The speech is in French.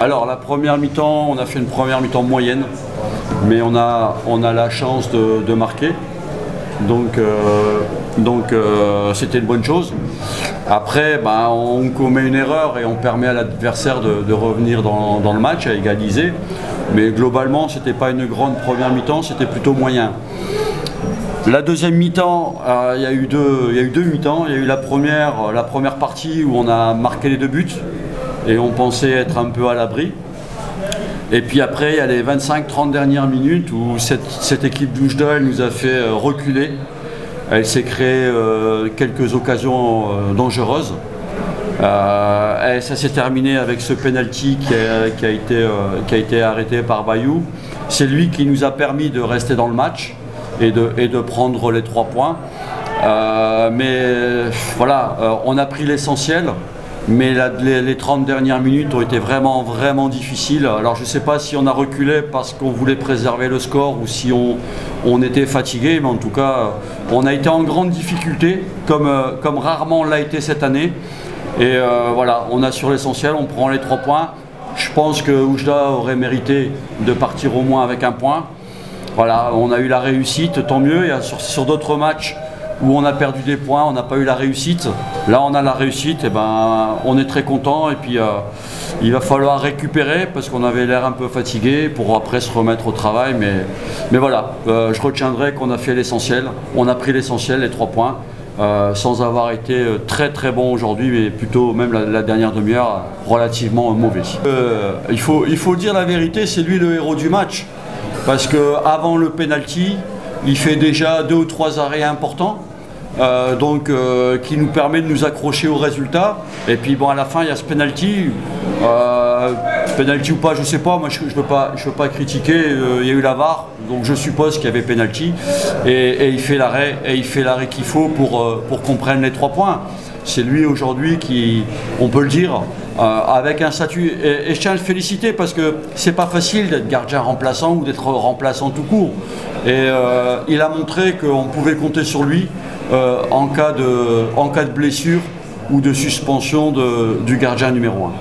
Alors la première mi-temps, on a fait une première mi-temps moyenne, mais on a la chance de marquer, donc c'était une bonne chose. Après, on commet une erreur et on permet à l'adversaire de revenir dans le match, à égaliser, mais globalement c'était pas une grande première mi-temps, c'était plutôt moyen. La deuxième mi-temps, il y a eu deux mi-temps. Il y a eu la première partie où on a marqué les 2 buts et on pensait être un peu à l'abri. Et puis après, il y a les 25-30 dernières minutes où cette équipe d'Oujda nous a fait reculer. Elle s'est créée quelques occasions dangereuses. Et ça s'est terminé avec ce penalty qui a été arrêté par Bayou. C'est lui qui nous a permis de rester dans le match et de prendre les 3 points. Mais voilà, on a pris l'essentiel. Mais les 30 dernières minutes ont été vraiment difficiles. Alors je ne sais pas si on a reculé parce qu'on voulait préserver le score ou si on était fatigué, mais en tout cas on a été en grande difficulté comme rarement on l'a été cette année. Et voilà, on assure l'essentiel, on prend les 3 points. Je pense que Oujda aurait mérité de partir au moins avec 1 point. Voilà, on a eu la réussite, tant mieux. Et sur d'autres matchs où on a perdu des points, on n'a pas eu la réussite. Là, on a la réussite, et on est très content. Et puis, il va falloir récupérer parce qu'on avait l'air un peu fatigué pour après se remettre au travail. Mais voilà, je retiendrai qu'on a fait l'essentiel. On a pris l'essentiel, les 3 points, sans avoir été très bon aujourd'hui, mais plutôt même la dernière demi-heure relativement mauvais. Il faut dire la vérité, c'est lui le héros du match. Parce qu'avant le penalty, il fait déjà 2 ou 3 arrêts importants, qui nous permet de nous accrocher au résultat. Et puis à la fin, il y a ce penalty. Penalty ou pas, je sais pas. Moi, je peux pas critiquer. Il y a eu la VAR, donc je suppose qu'il y avait penalty. Et il fait l'arrêt, qu'il faut pour qu'on prenne les 3 points. C'est lui aujourd'hui qui, on peut le dire, avec un statut. Et je tiens à le féliciter parce que c'est pas facile d'être gardien remplaçant ou d'être remplaçant tout court. Et il a montré qu'on pouvait compter sur lui en cas de blessure ou de suspension du gardien numéro 1.